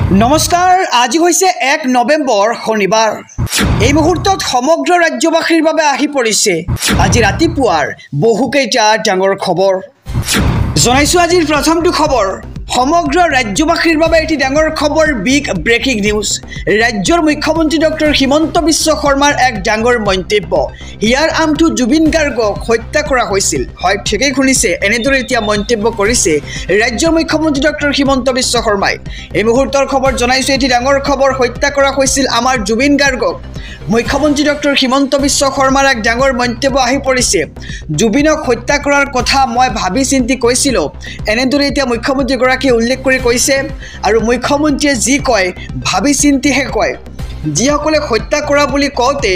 নমস্কাৰ, আজি হৈছে 1 নৱেম্বৰ শনিবাৰ। এই মুহূৰ্তত সমগ্ৰ ৰাজ্যবাসীৰ বাবে আহি পৰিছে আজি ৰাতিপুৱাৰ বহুকেইটা ডাঙৰ খবৰ। জনাইছো আজিৰ প্ৰথমটো খবৰ। সমগ্ৰ ৰাজ্যবাসীৰ বাবে এটি ডাঙৰ খবৰ, বিগ ব্ৰেকিং নিউজ। ৰাজ্যৰ মুখ্যমন্ত্ৰী ডক্টৰ হিমন্ত বিশ্ব শৰ্মাৰ এক ডাঙৰ মন্তব্য। হিয়াৰ আমটো জুবিন গাৰ্গক হত্যা কৰা হৈছিল। হয়, ঠিকেই শুনিছে, এনেদৰে এতিয়া মন্তব্য কৰিছে ৰাজ্যৰ মুখ্যমন্ত্ৰী ডক্টৰ হিমন্ত বিশ্ব শৰ্মাই। এই মুহূৰ্তৰ খবৰ জনাইছো, এটি ডাঙৰ খবৰ, হত্যা কৰা হৈছিল আমাৰ জুবিন গাৰ্গক। মুখ্যমন্ত্ৰী ডক্টৰ হিমন্ত বিশ্ব শৰ্মাৰ এক ডাঙৰ মন্তব্য আহি পৰিছে। জুবিনক হত্যা কৰাৰ কথা মই ভাবি চিন্তি কৈছিলোঁ, এনেদৰে এতিয়া মুখ্যমন্ত্ৰীগৰাকীয়ে উল্লেখ কৰি কৈছে। আৰু মুখ্যমন্ত্ৰীয়ে যি কয় ভাবি চিন্তিহে কয়। যিসকলে হত্যা কৰা বুলি কওঁতে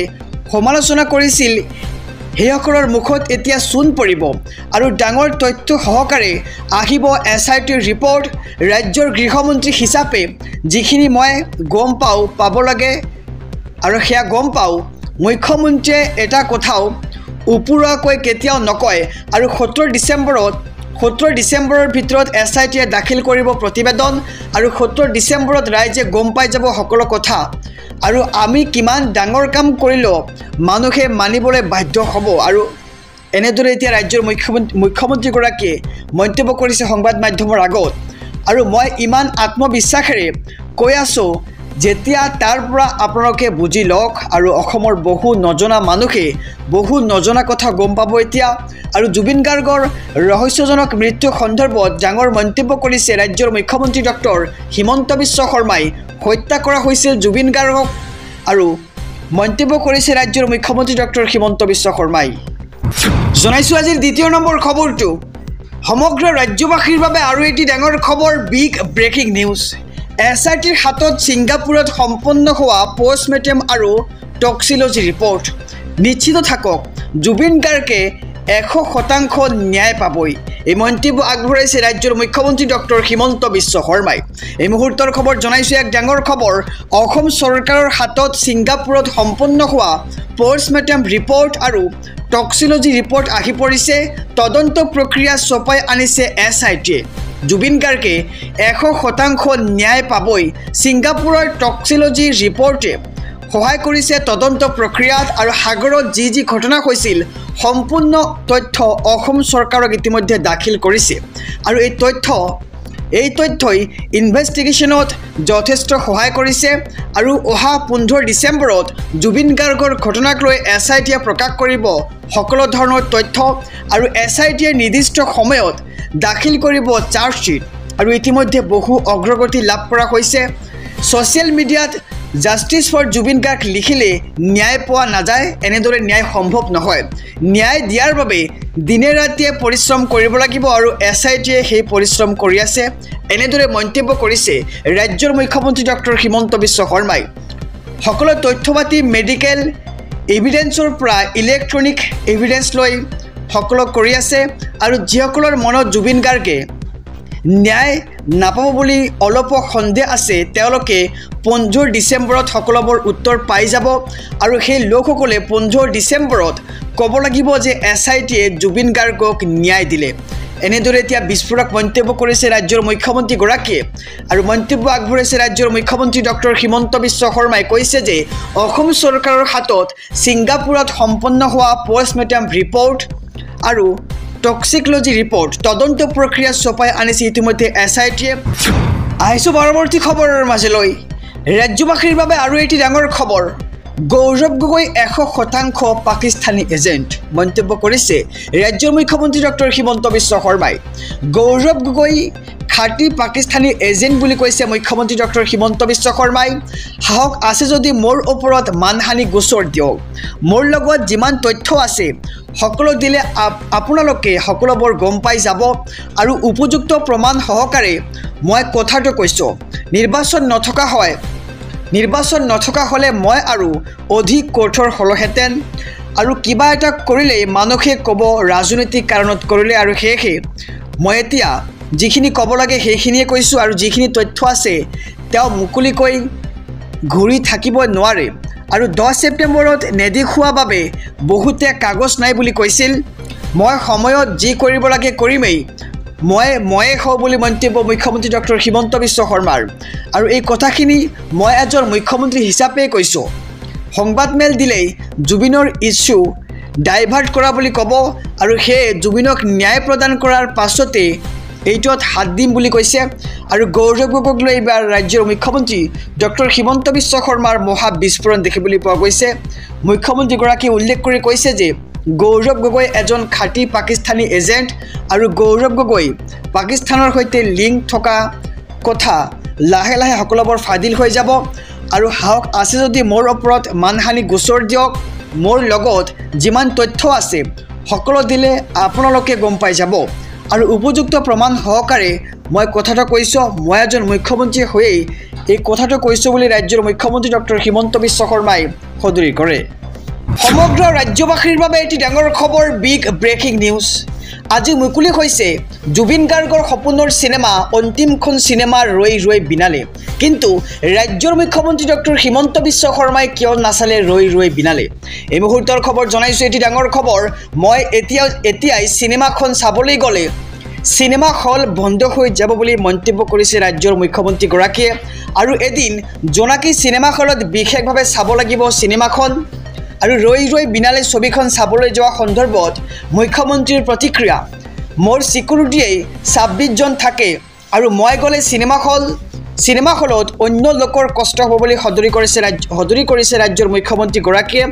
সমালোচনা কৰিছিল, সেইসকলৰ মুখত এতিয়া চূণ পৰিব আৰু ডাঙৰ তথ্য সহকাৰে আহিব SITৰ ৰিপৰ্ট। ৰাজ্যৰ গৃহমন্ত্ৰী হিচাপে যিখিনি মই গম পাব লাগে আৰু সেয়া গম পাওঁ, মুখ্যমন্ত্ৰীয়ে এটা কথাও ওপৰুৱাকৈ কেতিয়াও নকয়। আৰু 17 ডিচেম্বৰৰ ভিতৰত SITয়ে দাখিল কৰিব প্ৰতিবেদন, আৰু 17 ডিচেম্বৰত ৰাইজে গম পাই যাব সকলো কথা। আৰু আমি কিমান ডাঙৰ কাম কৰিলেও মানুহে মানিবলৈ বাধ্য হ'ব। আৰু এনেদৰে এতিয়া ৰাজ্যৰ মুখ্যমন্ত্ৰীগৰাকীয়ে মন্তব্য কৰিছে সংবাদ মাধ্যমৰ আগত। আৰু মই ইমান আত্মবিশ্বাসেৰে কৈ আছোঁ, যেতিয়া তাৰ পৰা আপোনালোকে বুজি লওক আৰু অসমৰ বহু নজনা মানুহে বহু নজনা কথা গম পাব এতিয়া। আৰু জুবিন গাৰ্গৰ ৰহস্যজনক মৃত্যু সন্দৰ্ভত ডাঙৰ মন্তব্য কৰিছে ৰাজ্যৰ মুখ্যমন্ত্ৰী ডক্টৰ হিমন্ত বিশ্ব শৰ্মাই। হত্যা কৰা হৈছিল জুবিন গাৰ্গক আৰু মন্তব্য কৰিছে ৰাজ্যৰ মুখ্যমন্ত্ৰী ডক্টৰ হিমন্ত বিশ্ব শৰ্মাই। জনাইছোঁ আজিৰ দ্বিতীয় নম্বৰ খবৰটো। সমগ্ৰ ৰাজ্যবাসীৰ বাবে আৰু এটি ডাঙৰ খবৰ, বিগ ব্ৰেকিং নিউজ। SITৰ হাতত ছিংগাপুৰত সম্পন্ন হোৱা পষ্টমৰ্টেম আৰু টক্সিলজি ৰিপৰ্ট। নিশ্চিত থাকক, জুবিন গাৰ্গে 100% ন্যায় পাবই। এই মন্তব্য আগবঢ়াইছে ৰাজ্যৰ মুখ্যমন্ত্ৰী ডক্টৰ হিমন্ত বিশ্ব শৰ্মাই। এই মুহূৰ্তৰ খবৰ জনাইছোঁ, এক ডাঙৰ খবৰ। অসম চৰকাৰৰ হাতত ছিংগাপুৰত সম্পন্ন হোৱা পষ্টমৰ্টেম ৰিপৰ্ট আৰু টক্সিলজি ৰিপৰ্ট আহি পৰিছে। তদন্ত প্ৰক্ৰিয়া চপাই আনিছে SITয়ে। জুবিন গাৰ্গে 100% ন্যায় পাবই। ছিংগাপুৰৰ টক্সিলজি ৰিপৰ্টে সহায় কৰিছে তদন্ত প্ৰক্ৰিয়াত। আৰু সাগৰত যি ঘটনা হৈছিল, সম্পূৰ্ণ তথ্য অসম চৰকাৰক ইতিমধ্যে দাখিল কৰিছে। আৰু এই তথ্যই ইনভেষ্টিগেশ্যনত যথেষ্ট সহায় কৰিছে। আৰু অহা 15 ডিচেম্বৰত জুবিন গাৰ্গৰ ঘটনাক লৈ SITয়ে প্ৰকাশ কৰিব সকলো ধৰণৰ তথ্য। আৰু SITয়ে নিৰ্দিষ্ট সময়ত দাখিল কৰিব চাৰ্জশ্বীট। আৰু ইতিমধ্যে বহু অগ্ৰগতি লাভ কৰা হৈছে। ছ'চিয়েল মিডিয়াত জাষ্টিছ ফৰ জুবিন গাৰ্গ লিখিলে ন্যায় পোৱা নাযায়, এনেদৰে ন্যায় সম্ভৱ নহয়। ন্যায় দিয়াৰ বাবে দিনে ৰাতিয়ে পৰিশ্ৰম কৰিব লাগিব, আৰু SITয়ে সেই পৰিশ্ৰম কৰি আছে। এনেদৰে মন্তব্য কৰিছে ৰাজ্যৰ মুখ্যমন্ত্ৰী ডক্টৰ হিমন্ত বিশ্ব শৰ্মাই। সকলো তথ্যপাতি মেডিকেল এভিডেন্সৰ পৰা ইলেক্ট্ৰনিক এভিডেন্স লৈ সকলো কৰি আছে। আৰু যিসকলৰ মনত জুবিন গাৰ্গে ন্যায় নাপাব বুলি অলপো সন্দেহ আছে, তেওঁলোকে 15 ডিচেম্বৰত সকলোবোৰ উত্তৰ পাই যাব। আৰু সেই লোকসকলে 15 ডিচেম্বৰত ক'ব লাগিব যে SITয়ে জুবিন গাৰ্গক ন্যায় দিলে। এনেদৰে এতিয়া বিস্ফোৰক মন্তব্য কৰিছে ৰাজ্যৰ মুখ্যমন্ত্ৰীগৰাকীয়ে। আৰু মন্তব্য আগবঢ়াইছে ৰাজ্যৰ মুখ্যমন্ত্ৰী ডক্টৰ হিমন্ত বিশ্ব শৰ্মাই। কৈছে যে অসম চৰকাৰৰ হাতত ছিংগাপুৰত সম্পন্ন হোৱা পষ্টমৰ্টেম ৰিপৰ্ট আৰু টক্সিকলজি ৰিপৰ্ট, তদন্ত প্ৰক্ৰিয়া চপাই আনিছে ইতিমধ্যে SITয়ে। আহিছোঁ পৰৱৰ্তী খবৰৰ মাজলৈ। ৰাজ্যবাসীৰ বাবে আৰু এটি ডাঙৰ খবৰ, গৌৰৱ গগৈ 100% পাকিস্তানী এজেণ্ট। মন্তব্য কৰিছে ৰাজ্যৰ মুখ্যমন্ত্ৰী ডক্টৰ হিমন্ত বিশ্ব শৰ্মাই। গৌৰৱ গগৈ খাঁটি পাকিস্তানী এজেণ্ট বুলি কৈছে মুখ্যমন্ত্ৰী ডক্টৰ হিমন্ত বিশ্ব শৰ্মাই। সাহস আছে যদি মোৰ ওপৰত মানহানি গোচৰ দিয়ক। মোৰ লগত যিমান তথ্য আছে সকলো দিলে আপোনালোকে সকলোবোৰ গম পাই যাব। আৰু উপযুক্ত প্ৰমাণ সহকাৰে মই কথাটো কৈছোঁ, নিৰ্বাচন নথকা হ'লে মই আৰু অধিক কঠোৰ হ'লোহেঁতেন। আৰু কিবা এটা কৰিলে মানুহে ক'ব ৰাজনৈতিক কাৰণত কৰিলে। আৰু সেয়েহে মই এতিয়া যিখিনি ক'ব লাগে সেইখিনিয়ে কৈছোঁ। আৰু যিখিনি তথ্য আছে তেওঁ মুকলিকৈ ঘূৰি থাকিব নোৱাৰে। আৰু 10 ছেপ্টেম্বৰত নেদেখুওৱা বাবে বহুতে কাগজ নাই বুলি কৈছিল। মই সময়ত যি কৰিব লাগে কৰিমেই। ময়ে হওঁ বুলি মন্তব্য মুখ্যমন্ত্ৰী ডক্টৰ হিমন্ত বিশ্ব শৰ্মাৰ আৰু এই কথাখিনি মই এজন মুখ্যমন্ত্ৰী হিচাপে কৈছোঁ সংবাদমেল দিলেই জুবিনৰ ইছ্যু ডাইভাৰ্ট কৰা বুলি ক'ব আৰু সেই জুবিনক ন্যায় প্ৰদান কৰাৰ পাছতে এইটোত হাত দিম বুলি কৈছে আৰু গৌৰৱ গগৈক লৈ এইবাৰ ৰাজ্যৰ মুখ্যমন্ত্ৰী ডক্টৰ হিমন্ত বিশ্ব শৰ্মাৰ মহা বিস্ফোৰণ দেখিবলৈ পোৱা গৈছে মুখ্যমন্ত্ৰীগৰাকীয়ে উল্লেখ কৰি কৈছে যে গৌৰৱ গগৈ এজন খাঁটি পাকিস্তানী এজেণ্ট আৰু গৌৰৱ গগৈ পাকিস্তানৰ সৈতে লিংক থকা কথা লাহে লাহে সকলোবোৰ ফাদিল হৈ যাব আৰু হাওক আছে যদি মোৰ ওপৰত মানহানি গোচৰ দিয়ক মোৰ লগত যিমান তথ্য আছে সকলো দিলে আপোনালোকে গম পাই যাব আৰু উপযুক্ত প্ৰমাণ সহকাৰে মই কথাটো কৈছোঁ মই এজন মুখ্যমন্ত্ৰী হৈয়ে এই কথাটো কৈছোঁ বুলি ৰাজ্যৰ মুখ্যমন্ত্ৰী ডক্টৰ হিমন্ত বিশ্ব শৰ্মাই সদৰি কৰে সমগ্ৰ ৰাজ্যবাসীৰ বাবে এটি ডাঙৰ খবৰ বিগ ব্ৰেকিং নিউজ আজি মুকলি হৈছে জুবিন গাৰ্গৰ সপোনৰ সিনেমা অন্তিমখন সিনেমা ৰৈ ৰৈ বিনালে কিন্তু ৰাজ্যৰ মুখ্যমন্ত্ৰী ডক্টৰ হিমন্ত বিশ্ব শৰ্মাই কিয় নাচালে ৰৈ ৰৈ বিনালে এই মুহূৰ্তৰ খবৰ জনাইছোঁ এটি ডাঙৰ খবৰ মই এতিয়াই সিনেমাখন চাবলৈ গ'লে সিনেমা হল বন্ধ হৈ যাব বুলি মন্তব্য কৰিছে ৰাজ্যৰ মুখ্যমন্ত্ৰীগৰাকীয়ে আৰু এদিন জোনাকী সিনেমা হলত বিশেষভাৱে চাব লাগিব সিনেমাখন আৰু ৰৈ ৰৈ বিনালে ছবিখন চাবলৈ যোৱা সন্দৰ্ভত মুখ্যমন্ত্ৰীৰ প্ৰতিক্ৰিয়া মোৰ সিকিউৰিটিয়ে 26 জন থাকে আৰু মই গ'লে সিনেমা হলত অন্য লোকৰ কষ্ট হ'ব বুলি সদৰি কৰিছে ৰাজ্যৰ মুখ্যমন্ত্ৰীগৰাকীয়ে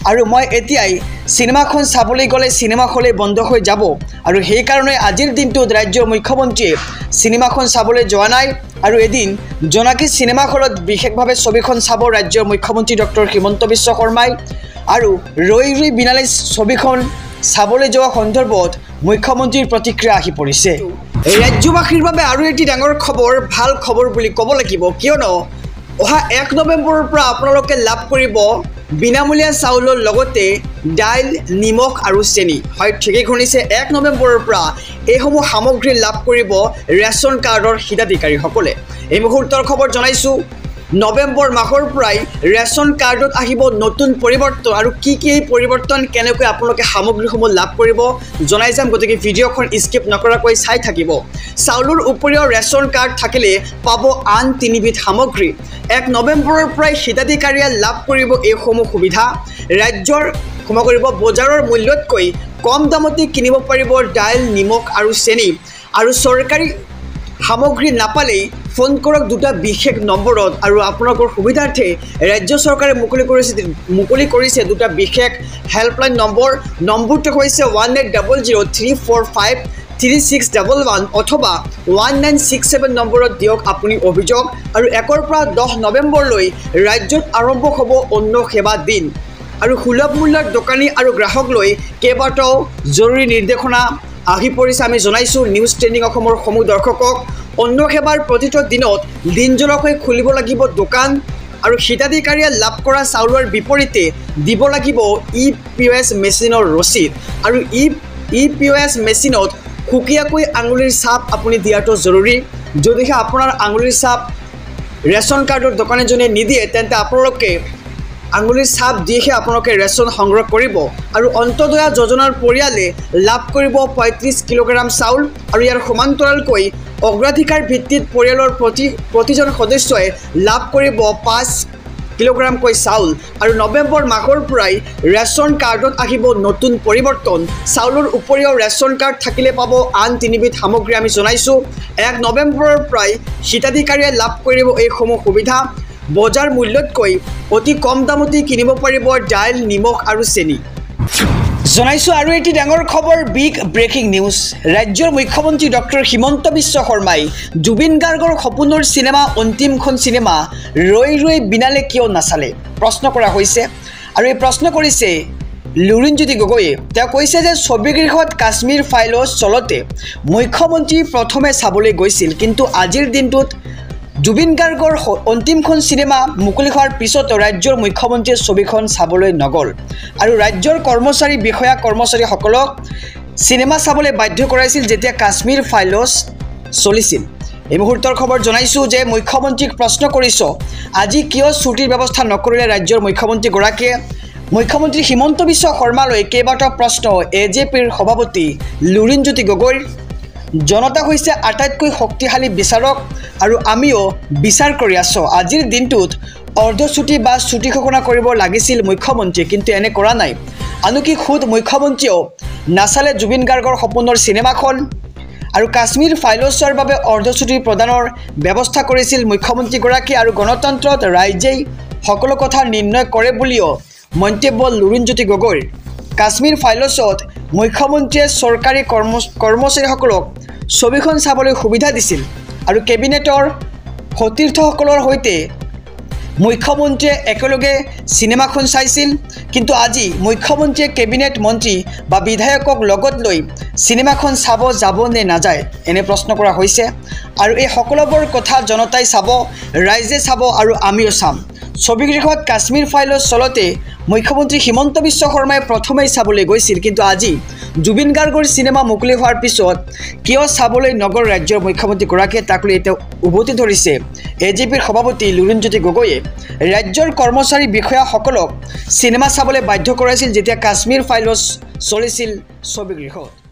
আৰু মই এতিয়াই সিনেমাখন চাবলৈ গ'লে সিনেমা হলে বন্ধ হৈ যাব আৰু সেই কাৰণে আজিৰ দিনটোত ৰাজ্যৰ মুখ্যমন্ত্ৰীয়ে সিনেমাখন চাবলৈ যোৱা নাই আৰু এদিন জোনাকী সিনেমা হলত বিশেষভাৱে ছবিখন চাব ৰাজ্যৰ মুখ্যমন্ত্ৰী ডক্টৰ হিমন্ত বিশ্ব শৰ্মাই আৰু ৰৈ ৰৈ বিনালে ছবিখন চাবলৈ যোৱা সন্দৰ্ভত মুখ্যমন্ত্ৰীৰ প্ৰতিক্ৰিয়া আহি পৰিছে ৰাজ্যবাসীৰ বাবে আৰু এটি ডাঙৰ খবৰ ভাল খবৰ বুলি ক'ব লাগিব কিয়নো অহা 1 নৱেম্বৰৰ পৰা আপোনালোকে লাভ কৰিব বিনামূলীয়া চাউলৰ লগতে দাইল নিমখ আৰু চেনি হয় ঠিকেই শুনিছে 1 নৱেম্বৰৰ পৰা এইসমূহ সামগ্ৰী লাভ কৰিব ৰেচন কাৰ্ডৰ হিতাধিকাৰীসকলে এই মুহূৰ্তৰ খবৰ জনাইছোঁ নৱেম্বৰ মাহৰ পৰাই ৰেচন কাৰ্ডত আহিব নতুন পৰিৱৰ্তন আৰু কি এই পৰিৱৰ্তন কেনেকৈ আপোনালোকে সামগ্ৰীসমূহ লাভ কৰিব জনাই যাম গতিকে ভিডিঅ'খন স্কিপ নকৰাকৈ চাই থাকিব চাউলৰ উপৰিও ৰেচন কাৰ্ড থাকিলে পাব আন 3 বিধ সামগ্ৰী 1 নৱেম্বৰৰ পৰাই হিতাধিকাৰীয়ে লাভ কৰিব এইসমূহ সুবিধা ৰাজ্যৰ ক্ষমা কৰিব বজাৰৰ মূল্যতকৈ কম দামতে কিনিব পাৰিব দাইল নিমখ আৰু চেনি আৰু চৰকাৰী সামগ্ৰী নাপালেই ফোন কৰক দুটা বিশেষ নম্বৰত আৰু আপোনালোকৰ সুবিধাৰ্থে ৰাজ্য চৰকাৰে মুকলি কৰিছে দুটা বিশেষ হেল্পলাইন নম্বৰটো হৈছে 180034536611 অথবা 1967 নম্বৰত দিয়ক আপুনি অভিযোগ আৰু 1 পৰা 10 নৱেম্বৰলৈ ৰাজ্যত আৰম্ভ হ'ব অন্য সেৱা দিন আৰু সুলভ মূল্যৰ দোকানী আৰু গ্ৰাহক লৈ কেইবাটাও জৰুৰী নিৰ্দেশনা আহি পৰিছে আমি জনাইছোঁ নিউজ ট্ৰেণ্ডিং অসমৰ সমূহ দৰ্শকক অন্য সেৱাৰ প্ৰতিটো দিনত দিনজোৰাকৈ খুলিব লাগিব দোকান আৰু হিতাধিকাৰীয়ে লাভ কৰা চাউলৰ বিপৰীতে দিব লাগিব EPOS মেচিনৰ ৰচিদ আৰু EPOS মেচিনত সুকীয়াকৈ আঙুলিৰ ছাপ আপুনি দিয়াটো জৰুৰী যদিহে আপোনাৰ আঙুলিৰ ছাপ ৰেচন কাৰ্ডৰ দোকানীজনে নিদিয়ে তেন্তে আপোনালোকে আঙুলিৰ ছাপ দিহে আপোনালোকে ৰেচন সংগ্ৰহ কৰিব আৰু অন্তদয়া যোজনাৰ পৰিয়ালে লাভ কৰিব 35 কিলোগ্ৰাম চাউল আৰু ইয়াৰ সমান্তৰালকৈ অগ্ৰাধিকাৰ ভিত্তিত পৰিয়ালৰ প্ৰতিজন সদস্যই লাভ কৰিব 5 কিলোগ্ৰামকৈ চাউল আৰু নৱেম্বৰ মাহৰ পৰাই ৰেচন কাৰ্ডত আহিব নতুন পৰিৱৰ্তন চাউলৰ উপৰিও ৰেচন কাৰ্ড থাকিলে পাব আন 3 বিধ সামগ্ৰী আমি জনাইছোঁ 1 নৱেম্বৰৰ পৰাই হিতাধিকাৰীয়ে লাভ কৰিব এইসমূহ সুবিধা বজাৰ মূল্যতকৈ অতি কম দামতে কিনিব পাৰিব দাইল নিমখ আৰু চেনি জনাইছোঁ আৰু এটি ডাঙৰ খবৰ বিগ ব্ৰেকিং নিউজ ৰাজ্যৰ মুখ্যমন্ত্ৰী ডক্টৰ হিমন্ত বিশ্ব শৰ্মাই জুবিন গাৰ্গৰ সপোনৰ সিনেমা অন্তিমখন সিনেমা ৰৈ ৰৈ বিনালে কিয় নাচালে প্ৰশ্ন কৰা হৈছে আৰু এই প্ৰশ্ন কৰিছে লুৰিণজ্যোতি গগৈয়ে তেওঁ কৈছে যে ছবিগৃহত কাশ্মীৰ ফাইলছ চলতে মুখ্যমন্ত্ৰী প্ৰথমে চাবলৈ গৈছিল কিন্তু আজিৰ দিনটোত জুবিন গাৰ্গৰ অন্তিমখন সিনেমা মুকলি হোৱাৰ পিছত ৰাজ্যৰ মুখ্যমন্ত্ৰীয়ে ছবিখন চাবলৈ নগ'ল আৰু ৰাজ্যৰ কৰ্মচাৰীসকলক সিনেমা চাবলৈ বাধ্য কৰাইছিল যেতিয়া কাশ্মীৰ ফাইলছ চলিছিল এই মুহূৰ্তৰ খবৰ জনাইছোঁ যে মুখ্যমন্ত্ৰীক প্ৰশ্ন কৰিছোঁ আজি কিয় ছুটিৰ ব্যৱস্থা নকৰিলে ৰাজ্যৰ মুখ্যমন্ত্ৰীগৰাকীয়ে মুখ্যমন্ত্ৰী হিমন্ত বিশ্ব শৰ্মালৈ কেইবাটাও প্ৰশ্ন AJPৰ সভাপতি লুৰিণজ্যোতি গগৈৰ জনতা হৈছে আটাইতকৈ শক্তিশালী বিচাৰক আৰু আমিও বিচাৰ কৰি আছোঁ আজিৰ দিনটোত অৰ্ধচুটি বা ছুটি ঘোষণা কৰিব লাগিছিল মুখ্যমন্ত্ৰী কিন্তু এনে কৰা নাই আনকি খুদ মুখ্যমন্ত্ৰীও নাচালে জুবিন গাৰ্গৰ সপোনৰ সিনেমাখন আৰু কাশ্মীৰ ফাইলছৰ বাবে অৰ্ধচুটি প্ৰদানৰ ব্যৱস্থা কৰিছিল মুখ্যমন্ত্ৰীগৰাকী আৰু গণতন্ত্ৰত ৰাইজেই সকলো কথা নিৰ্ণয় কৰে বুলিও মন্তব্য লুৰিণজ্যোতি গগৈৰ কাশ্মীৰ ফাইলছত মুখ্যমন্ত্ৰীয়ে চৰকাৰী কৰ্মচাৰীসকলক ছবিখন চাবলৈ সুবিধা দিছিল আৰু কেবিনেটৰ সতীৰ্থসকলৰ সৈতে মুখ্যমন্ত্ৰীয়ে একেলগে সিনেমাখন চাইছিল কিন্তু আজি মুখ্যমন্ত্ৰীয়ে কেবিনেট মন্ত্ৰী বা বিধায়কক লগত লৈ সিনেমাখন চাব যাব নে নাযায় এনে প্ৰশ্ন কৰা হৈছে আৰু এই সকলোবোৰ কথা জনতাই চাব ৰাইজে চাব আৰু আমিও চাম ছবিগৃহত কাশ্মীৰ ফাইলছ চলতে মুখ্যমন্ত্ৰী হিমন্ত বিশ্ব শৰ্মাই প্ৰথমেই চাবলৈ গৈছিল কিন্তু আজি জুবিন গাৰ্গৰ সিনেমা মুকলি হোৱাৰ পিছত কিয় চাবলৈ নগৰ ৰাজ্যৰ মুখ্যমন্ত্ৰীগৰাকীয়ে তাক লৈ এতিয়া উভতি ধৰিছে এজিপিৰ সভাপতি লুৰিণজ্যোতি গগৈয়ে ৰাজ্যৰ কৰ্মচাৰী বিষয়াসকলক সিনেমা চাবলৈ বাধ্য কৰাইছিল যেতিয়া কাশ্মীৰ ফাইলছ চলিছিল ছবিগৃহত